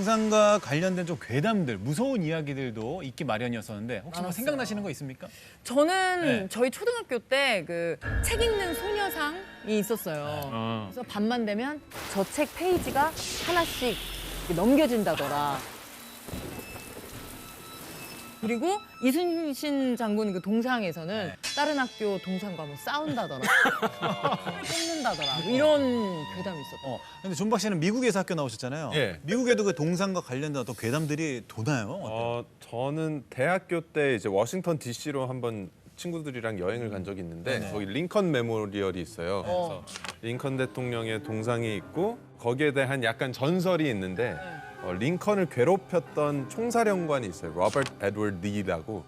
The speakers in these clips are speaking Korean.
동상과 관련된 좀 괴담들, 무서운 이야기들도 있기 마련이었었는데 혹시 뭐 생각나시는 거 있습니까? 저는 네. 저희 초등학교 때 그 책 읽는 소녀상이 있었어요. 그래서 밤만 되면 저 책 페이지가 하나씩 이렇게 넘겨진다더라. 그리고 이순신 장군 그 동상에서는 네. 다른 학교 동상과 뭐 싸운다더라. 꽂는다더라. 뭐 이런 괴담이 있었던. 근데 존박 씨는 미국에서 학교 나오셨잖아요. 예. 미국에도 그 동상과 관련된 어떤 괴담들이 도나요? 어때요? 저는 대학교 때 이제 워싱턴 D.C.로 한번 친구들이랑 여행을 간 적이 있는데 네네. 거기 링컨 메모리얼이 있어요. 그래서 링컨 대통령의 동상이 있고 거기에 대한 약간 전설이 있는데 링컨을 괴롭혔던 총사령관이 있어요. 로버트 에드워드 리라고.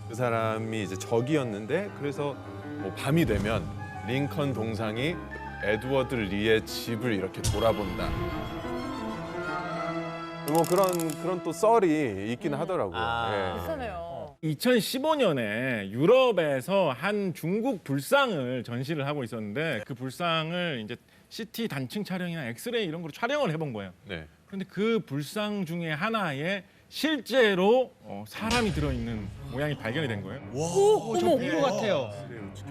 그 사람이 이제 적이었는데 그래서 뭐 밤이 되면 링컨 동상이 에드워드 리의 집을 이렇게 돌아본다. 뭐 그런 또 썰이 있긴 하더라고요. 예. 비싸네요. 2015년에 유럽에서 한 중국 불상을 전시를 하고 있었는데 그 불상을 이제 CT 단층 촬영이나 엑스레이 이런 걸로 촬영을 해본 거예요. 네. 그런데 그 불상 중에 하나에 실제로 사람이 들어있는 모양이 발견이 된 거예요. 저본것 같아요.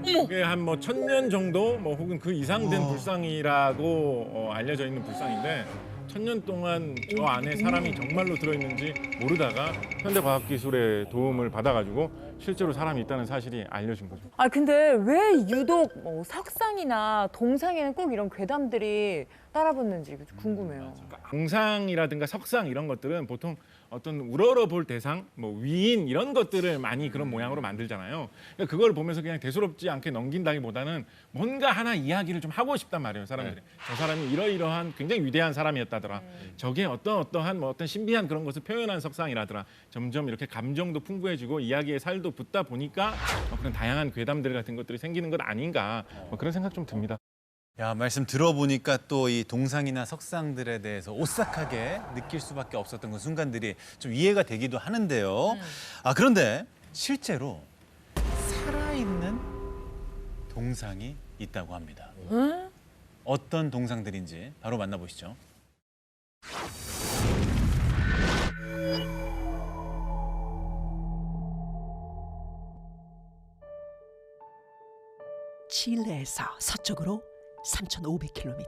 그게 한 뭐 1000년 정도 뭐 혹은 그 이상 된 불상이라고 알려져 있는 불상인데 1000년 동안 저 안에 사람이 정말로 들어있는지 모르다가 현대과학기술의 도움을 받아가지고 실제로 사람이 있다는 사실이 알려진 거죠. 아 근데 왜 유독 뭐 석상이나 동상에는 꼭 이런 괴담들이 따라붙는지 궁금해요. 동상이라든가 석상 이런 것들은 보통 어떤 우러러볼 대상, 뭐 위인 이런 것들을 많이 그런 모양으로 만들잖아요. 그러니까 그걸 보면서 그냥 대수롭지 않게 넘긴다기보다는 뭔가 하나 이야기를 좀 하고 싶단 말이에요, 사람들이. 저 사람이 이러이러한 굉장히 위대한 사람이었다더라. 저게 어떠한 뭐 어떤 신비한 그런 것을 표현한 석상이라더라. 점점 이렇게 감정도 풍부해지고 이야기에 살도 붙다 보니까 그런 다양한 괴담들 같은 것들이 생기는 것 아닌가 뭐 그런 생각 좀 듭니다. 야, 말씀 들어보니까 또 이 동상이나 석상들에 대해서 오싹하게 느낄 수밖에 없었던 그 순간들이 좀 이해가 되기도 하는데요. 그런데 실제로 살아있는 동상이 있다고 합니다. 어떤 동상들인지 바로 만나보시죠. 칠레에서 서쪽으로 3,500km.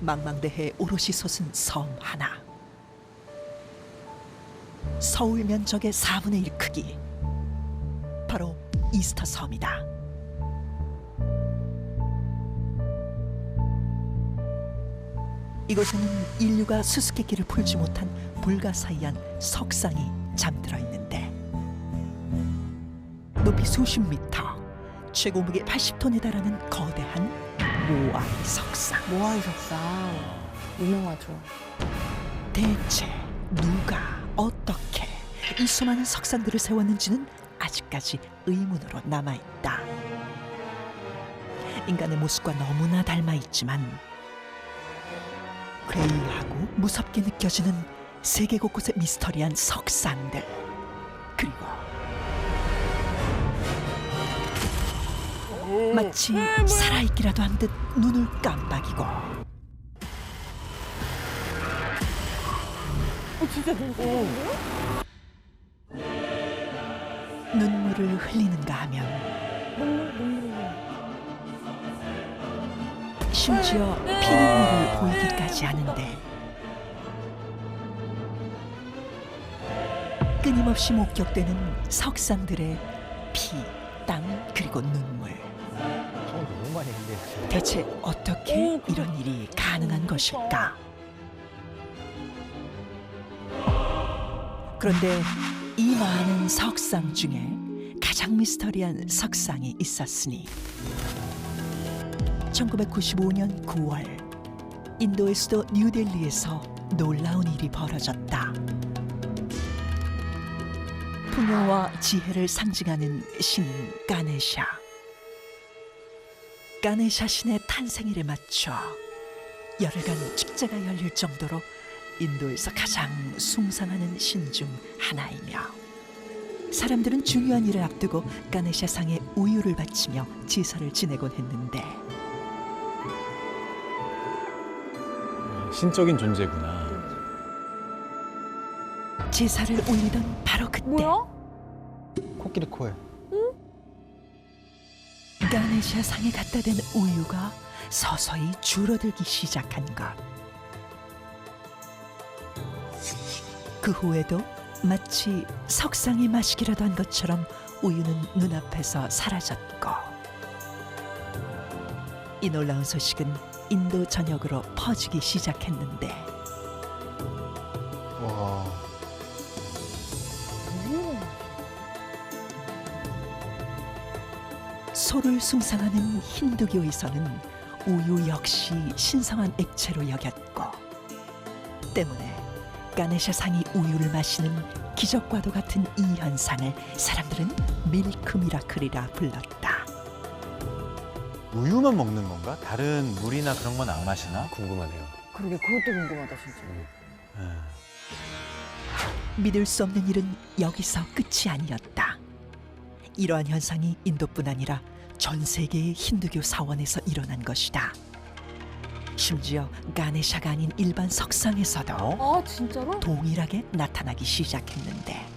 망망대해에 오롯이 솟은 섬 하나. 서울 면적의 4분의 1 크기. 바로 이스터 섬이다. 이곳에는 인류가 수수께끼를 풀지 못한 불가사의한 석상이 잠들어 있는데 높이 수십 미터, 최고 무게 80톤에 달하는 거대한 모아이 석상. 모아이 석상 유명하죠. 대체 누가 어떻게 이 수많은 석상들을 세웠는지는 아직까지 의문으로 남아있다. 인간의 모습과 너무나 닮아있지만 괴이하고 무섭게 느껴지는 세계 곳곳의 미스터리한 석상들, 그리고 마치 살아있기라도 한 듯 눈을 깜빡이고 눈물을 흘리는가 하면 심지어 피눈물을 보이기까지 하는데 끊임없이 목격되는 석상들의 피, 땀, 그리고 눈물. 대체 어떻게 이런 일이 가능한 것일까? 그런데 이 많은 석상 중에 가장 미스터리한 석상이 있었으니 1995년 9월 인도의 수도 뉴델리에서 놀라운 일이 벌어졌다. 풍요와 지혜를 상징하는 신 가네샤. 가네샤 신의 탄생일에 맞춰 열흘간 축제가 열릴 정도로 인도에서 가장 숭상하는 신 중 하나이며 사람들은 중요한 일을 앞두고 가네샤 상에 우유를 바치며 제사를 지내곤 했는데 신적인 존재구나. 제사를 올리던 바로 그때 뭐야? 코끼리 코에. 가네샤 상에 갖다 댄 우유가 서서히 줄어들기 시작한 것. 그 후에도 마치 석상이 마시기라도 한 것처럼 우유는 눈앞에서 사라졌고, 이 놀라운 소식은 인도 전역으로 퍼지기 시작했는데 와. 소를 숭상하는 힌두교에서는 우유 역시 신성한 액체로 여겼고, 때문에 가네샤 상이 우유를 마시는 기적과도 같은 이 현상을 사람들은 밀크 미라클이라 불렀다. 우유만 먹는 건가? 다른 물이나 그런 건 안 마시나? 궁금하네요. 그러게 그것도 궁금하다 진짜. 믿을 수 없는 일은 여기서 끝이 아니었다. 이러한 현상이 인도뿐 아니라 전 세계의 힌두교 사원에서 일어난 것이다. 심지어 가네샤가 아닌 일반 석상에서도 아 진짜로? 동일하게 나타나기 시작했는데,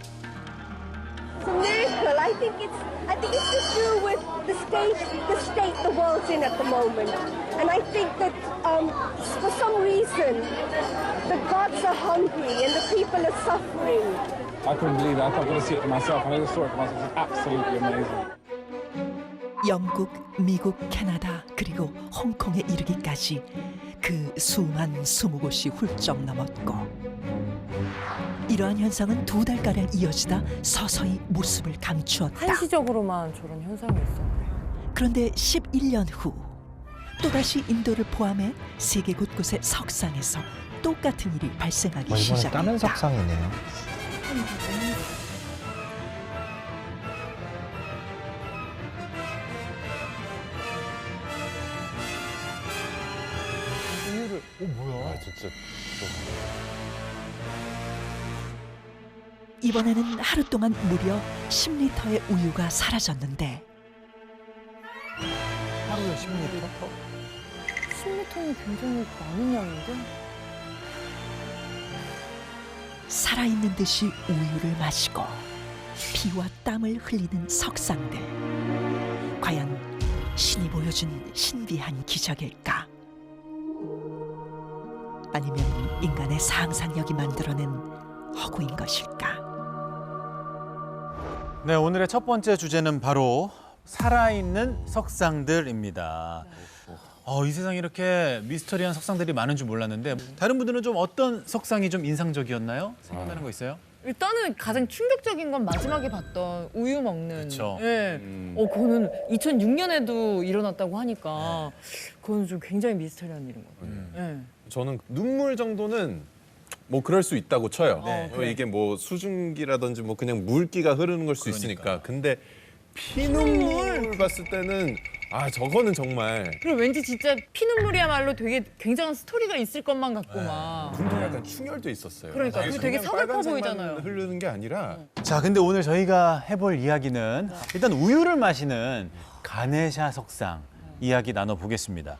It's a miracle. I think it's to do with the state the world's in at the moment. And I think that for some reason the gods are hungry and the people are suffering. I couldn't believe it. I thought I was going to see it for myself. I just saw it for myself. It's absolutely amazing. 영국, 미국, 캐나다 그리고 홍콩에 이르기까지 그 수만 스무 곳이 훌쩍 넘었고, 이러한 현상은 2달가량 이어지다 서서히 모습을 감추었다. 한시적으로만 저런 현상이 있었네. 그런데 11년 후 또다시 인도를 포함해 세계 곳곳의 석상에서 똑같은 일이 발생하기 이번에 시작했다. 다른 석상이네요. 아, 진짜. 이번에는 하루 동안 무려 10리터의 우유가 사라졌는데, 하루에 10리터? 10리터는 굉장히 많은 양인데? 살아있는 듯이 우유를 마시고 피와 땀을 흘리는 석상들. 과연 신이 보여준 신비한 기적일까? 아니면 인간의 상상력이 만들어낸 허구인 것일까? 네, 오늘의 첫 번째 주제는 바로 살아있는 석상들입니다. 이 세상에 이렇게 미스터리한 석상들이 많은 줄 몰랐는데, 다른 분들은 좀 어떤 석상이 좀 인상적이었나요? 생각나는 거 있어요? 일단은 가장 충격적인 건 마지막에 봤던 우유 먹는. 그쵸. 예. 그거는 2006년에도 일어났다고 하니까 그건 좀 굉장히 미스터리한 일인 것 같아요. 예. 저는 눈물 정도는 뭐 그럴 수 있다고 쳐요. 그래. 이게 뭐 수증기라든지 뭐 그냥 물기가 흐르는 걸 수 있으니까. 근데 피눈물 봤을 때는 저거는 정말 그리고 왠지 진짜 피눈물이야말로 되게 굉장한 스토리가 있을 것만 같고 막. 근데 약간 충혈도 있었어요. 그러니까, 그리고 되게 그냥 서글퍼 빨간색만 보이잖아요. 흐르는 게 아니라 자, 근데 오늘 저희가 해볼 이야기는 일단 우유를 마시는 가네샤 석상 이야기 나눠보겠습니다.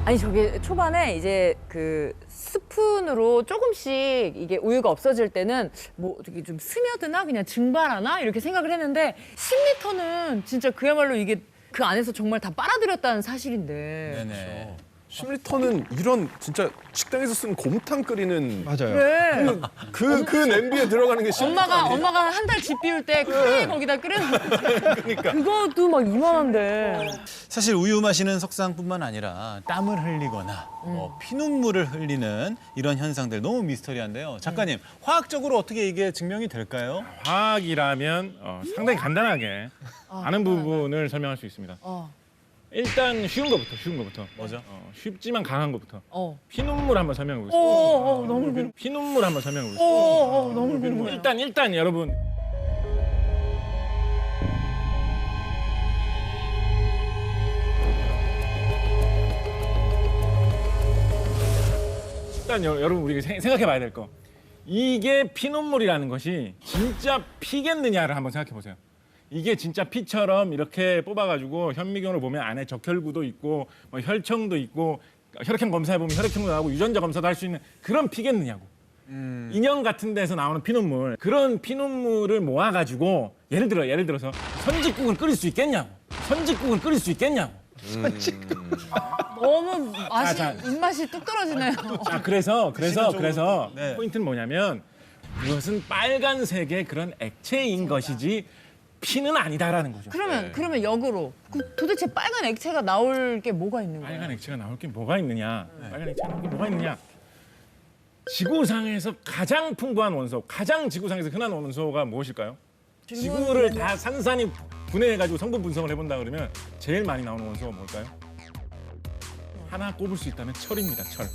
아니 저게 초반에 이제 그 스푼으로 조금씩 이게 우유가 없어질 때는 뭐 어떻게 좀 스며드나 그냥 증발하나 이렇게 생각을 했는데 10리터는 진짜 그야말로 이게 그 안에서 정말 다 빨아들였다는 사실인데. 네네. 10리터는 이런 진짜 식당에서 쓰는 곰탕 끓이는 맞아요. 그래. 그 냄비에 들어가는 게 10리터 아니에요? 엄마가 한 달 집 비울 때 크게 거기다 끓여놓은 그것도 막 이만한데. 사실 우유 마시는 석상뿐만 아니라 땀을 흘리거나 피눈물을 흘리는 이런 현상들 너무 미스터리한데요. 작가님, 화학적으로 어떻게 이게 증명이 될까요? 화학이라면 상당히 간단하게 아는 부분을 설명할 수 있습니다. 일단 쉬운 거부터. 뭐죠? 쉽지만 강한 거부터. 어. 피눈물 한번 설명해 보겠습니다. 너무 궁금해. 피눈물 한번 설명해 보겠습니다. 너무 궁금해. 일단 여러분 일단 여러분 우리가 생각해봐야 될 거. 이게 피눈물이라는 것이 진짜 피겠느냐를 한번 생각해 보세요. 이게 진짜 피처럼 이렇게 뽑아가지고 현미경으로 보면 안에 적혈구도 있고 뭐 혈청도 있고 혈액형 검사해 보면 혈액형도 나오고 유전자 검사도 할 수 있는 그런 피겠느냐고. 인형 같은 데서 나오는 피눈물, 그런 피눈물을 모아가지고 예를 들어서 선짓국을 끓일 수 있겠냐고. 선짓국을 끓일 수 있겠냐고. 너무 맛이 자. 입맛이 뚝 떨어지네요. 자, 그래서 네. 포인트는 뭐냐면 이것은 빨간색의 그런 액체인 것이지 피는 아니다라는 거죠. 그러면 역으로 도대체 빨간 액체가 나올 게 뭐가 있는 거예요? 빨간 액체가 나올 게 뭐가 있느냐? 빨간 액체가 나올 게 뭐가 있느냐? 지구상에서 가장 풍부한 원소, 가장 지구상에서 흔한 원소가 무엇일까요? 지구를 다 산산이 분해해가지고 성분 분석을 해본다 그러면 제일 많이 나오는 원소가 뭘까요? 하나 꼽을 수 있다면 철입니다. 철.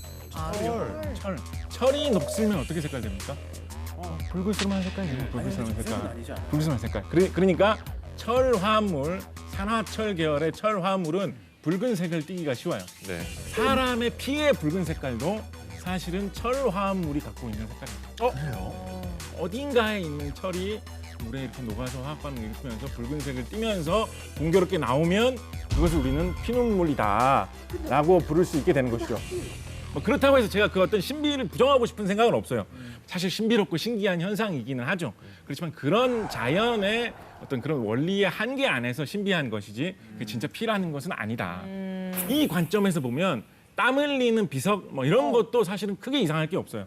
철. 철이 녹슬면 어떻게 색깔 됩니까? 붉을스름한 색깔이에요. 붉을스름한 색깔. 붉을스름한 색깔. 그러니까 철화물, 산화철 계열의 철화물은 붉은색을 띠기가 쉬워요. 네. 사람의 피의 붉은 색깔도 사실은 철화물이 갖고 있는 색깔입니다. 어딘가에 있는 철이 물에 이렇게 녹아서 화학 반응을 일으키면서 붉은색을 띠면서 공교롭게 나오면 그것을 우리는 피눈물이다라고 부를 수 있게 되는 것이죠. 뭐 그렇다고 해서 제가 그 어떤 신비를 부정하고 싶은 생각은 없어요. 사실 신비롭고 신기한 현상이기는 하죠. 그렇지만 그런 자연의 어떤 그런 원리의 한계 안에서 신비한 것이지 그게 진짜 피라는 것은 아니다. 이 관점에서 보면 땀 흘리는 비석 뭐 이런 것도 사실은 크게 이상할 게 없어요.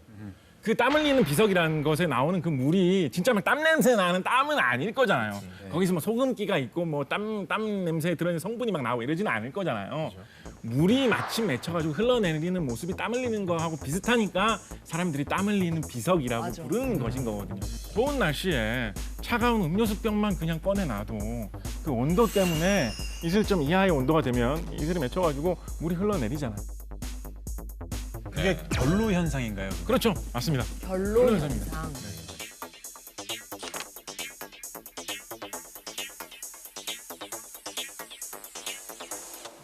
그 땀 흘리는 비석이라는 것에 나오는 그 물이 진짜 막 땀 냄새 나는 땀은 아닐 거잖아요. 거기서 뭐 소금기가 있고 뭐 땀 냄새에 들어있는 성분이 막 나오고 이러지는 않을 거잖아요. 물이 마침 맺혀가지고 흘러내리는 모습이 땀 흘리는 거하고 비슷하니까 사람들이 땀 흘리는 비석이라고 부르는 것인 거거든요. 더운 날씨에 차가운 음료수병만 그냥 꺼내놔도 그 온도 때문에 이슬점 이하의 온도가 되면 이슬이 맺혀가지고 물이 흘러내리잖아요. 그게 결로 현상인가요? 그렇죠. 맞습니다. 별로 그런 현상.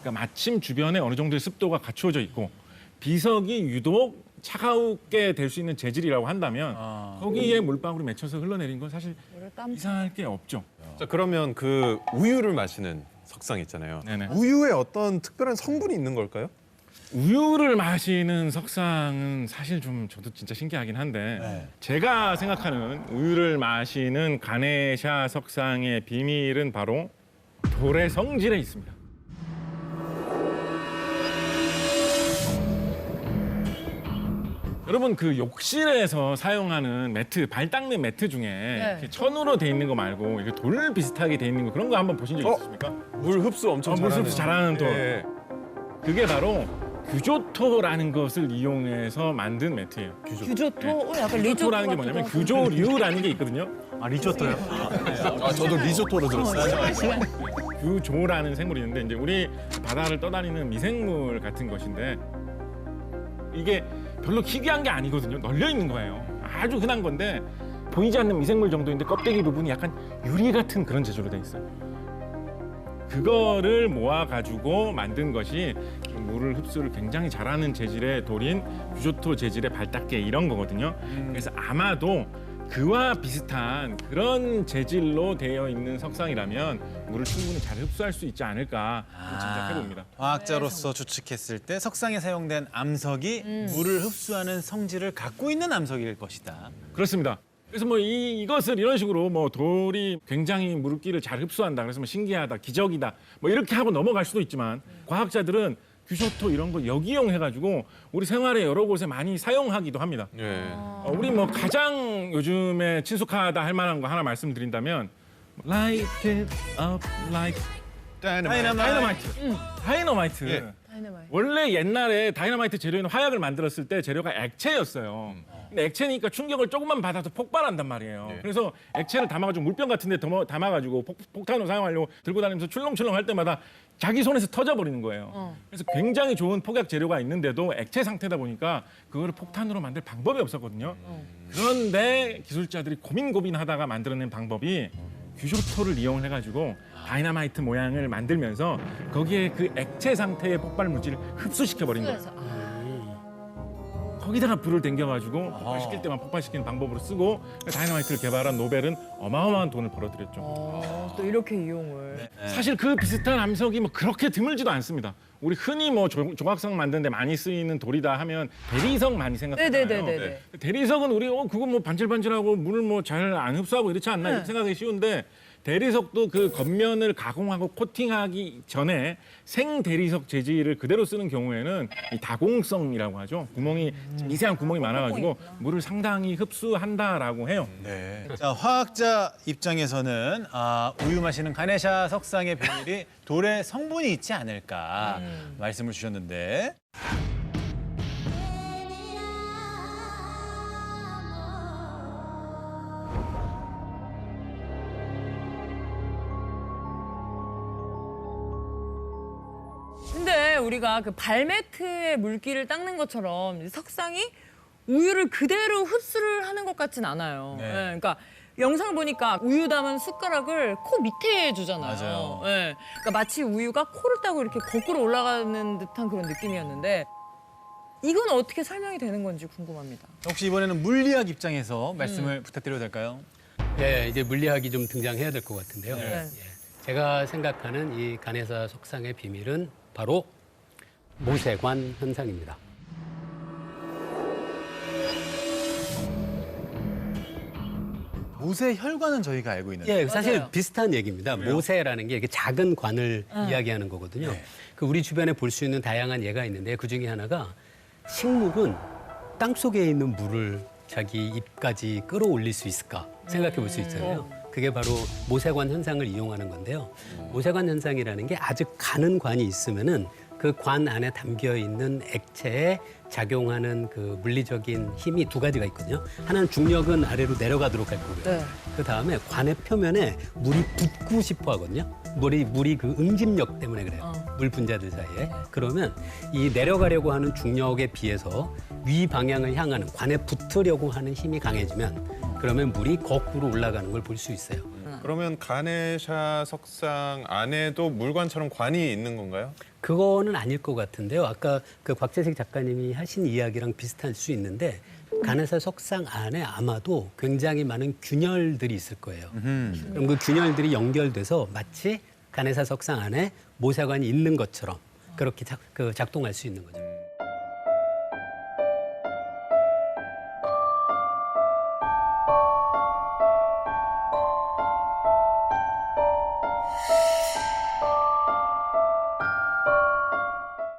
그러니까 마침 주변에 어느 정도의 습도가 갖추어져 있고 비석이 유독 차가우게 될 수 있는 재질이라고 한다면 거기에 물방울이 맺혀서 흘러내린 건 사실 이상할 게 없죠. 자, 그러면 그 우유를 마시는 석상 있잖아요. 네네. 우유에 어떤 특별한 성분이 있는 걸까요? 우유를 마시는 석상은 사실 좀 저도 진짜 신기하긴 한데 제가 생각하는 우유를 마시는 가네샤 석상의 비밀은 바로 돌의 성질에 있습니다. 여러분 그 욕실에서 사용하는 매트, 발 닦는 매트 중에 이렇게 천으로 돼 있는 거 말고 이렇게 돌 비슷하게 돼 있는 거 그런 거 한번 보신 적 있으십니까? 물 흡수 엄청 물 잘하는. 흡수 잘하는 돌. 예. 그게 바로 규조토라는 것을 이용해서 만든 매트예요. 규조토? 약간 리조토 규조토라는 게 뭐냐면 규조류라는 게 있거든요. 아, 리조또요? 아, 저도 리조또로 들었어요. 규조라는 생물이 있는데 이제 우리 바다를 떠다니는 미생물 같은 것인데 이게 별로 희귀한 게 아니거든요. 널려 있는 거예요. 아주 흔한 건데 보이지 않는 미생물 정도인데 껍데기 부분이 약간 유리 같은 그런 재질로 돼 있어요. 그거를 모아가지고 만든 것이 물을 흡수를 굉장히 잘하는 재질의 돌인 규조토 재질의 발닦개 이런 거거든요. 그래서 아마도 그와 비슷한 그런 재질로 되어 있는 석상이라면 물을 충분히 잘 흡수할 수 있지 않을까 짐작해 봅니다. 과학자로서 추측했을 때 석상에 사용된 암석이 물을 흡수하는 성질을 갖고 있는 암석일 것이다. 그렇습니다. 그래서 뭐 이것을 이런 식으로 뭐 돌이 굉장히 물기를 잘 흡수한다. 그래서 뭐 신기하다, 기적이다. 뭐 이렇게 하고 넘어갈 수도 있지만 과학자들은 규조토 이런 거 역이용해가지고 우리 생활에 여러 곳에 많이 사용하기도 합니다. 예. 우리 뭐 가장 요즘에 친숙하다 할 만한 거 하나 말씀드린다면 Light it up like 다이너마이트. 다이너마이트. 예. 다이너마이트. 원래 옛날에 다이너마이트 재료는 화약을 만들었을 때 재료가 액체였어요. 근데 액체니까 충격을 조금만 받아서 폭발한단 말이에요. 예. 그래서 액체를 담아가지고 물병 같은 데 담아가지고 폭탄으로 사용하려고 들고 다니면서 출렁출렁 할 때마다 자기 손에서 터져버리는 거예요. 그래서 굉장히 좋은 폭약 재료가 있는데도 액체 상태다 보니까 그거를 폭탄으로 만들 방법이 없었거든요. 그런데 기술자들이 고민하다가 만들어낸 방법이 규조토를 이용을 해가지고 다이너마이트 모양을 만들면서 거기에 그 액체 상태의 폭발 물질을 흡수시켜버린 거예요. 거기다가 불을 땡겨가지고 폭발시킬 때만 폭발시키는 방법으로 쓰고 다이너마이트를 개발한 노벨은 어마어마한 돈을 벌어들였죠. 또 이렇게 이용을. 사실 그 비슷한 암석이 뭐 그렇게 드물지도 않습니다. 우리 흔히 뭐 조각상 만드는데 많이 쓰이는 돌이다 하면 대리석 많이 생각하잖아요. 네네네네. 대리석은 우리 그거 뭐 반질반질하고 물을 뭐 잘 안 흡수하고 이렇지 않나 이렇게 생각하기 쉬운데 대리석도 그 겉면을 가공하고 코팅하기 전에 생 대리석 재질을 그대로 쓰는 경우에는 이 다공성이라고 하죠. 구멍이 미세한 구멍이 많아가지고 물을 상당히 흡수한다라고 해요. 네. 자, 화학자 입장에서는 우유 마시는 가네샤 석상의 비밀이 돌에 성분이 있지 않을까 말씀을 주셨는데. 근데 우리가 그 발매트에 물기를 닦는 것처럼 석상이 우유를 그대로 흡수를 하는 것 같진 않아요. 네. 예, 그러니까 영상을 보니까 우유 담은 숟가락을 코 밑에 주잖아요. 맞아요. 예, 그러니까 마치 우유가 코를 따고 이렇게 거꾸로 올라가는 듯한 그런 느낌이었는데 이건 어떻게 설명이 되는 건지 궁금합니다. 혹시 이번에는 물리학 입장에서 말씀을 부탁드려도 될까요? 네, 이제 물리학이 좀 등장해야 될 것 같은데요. 네. 예. 제가 생각하는 이 가네사 석상의 비밀은 바로 모세관 현상입니다. 모세 혈관은 저희가 알고 있는데. 예, 사실 맞아요. 비슷한 얘기입니다. 모세라는 게 이렇게 작은 관을 이야기하는 거거든요. 네. 그 우리 주변에 볼 수 있는 다양한 예가 있는데 그 중에 하나가 식물은 땅 속에 있는 물을 자기 입까지 끌어올릴 수 있을까 생각해 볼 수 있잖아요. 그게 바로 모세관 현상을 이용하는 건데요. 모세관 현상이라는 게 아주 가는 관이 있으면은 그 관 안에 담겨 있는 액체에 작용하는 그 물리적인 힘이 두 가지가 있거든요. 하나는 중력은 아래로 내려가도록 할 거고요. 네. 그 다음에 관의 표면에 물이 붙고 싶어 하거든요. 물이 그 응집력 때문에 그래요. 물 분자들 사이에. 그러면 이 내려가려고 하는 중력에 비해서 위 방향을 향하는 관에 붙으려고 하는 힘이 강해지면 그러면 물이 거꾸로 올라가는 걸 볼 수 있어요. 그러면 가네샤 석상 안에도 물관처럼 관이 있는 건가요? 그거는 아닐 것 같은데요. 아까 그 곽재식 작가님이 하신 이야기랑 비슷할 수 있는데 가네사 석상 안에 아마도 굉장히 많은 균열들이 있을 거예요. 그럼 그 균열들이 연결돼서 마치 가네사 석상 안에 모세관이 있는 것처럼 그렇게 작동할 수 있는 거죠.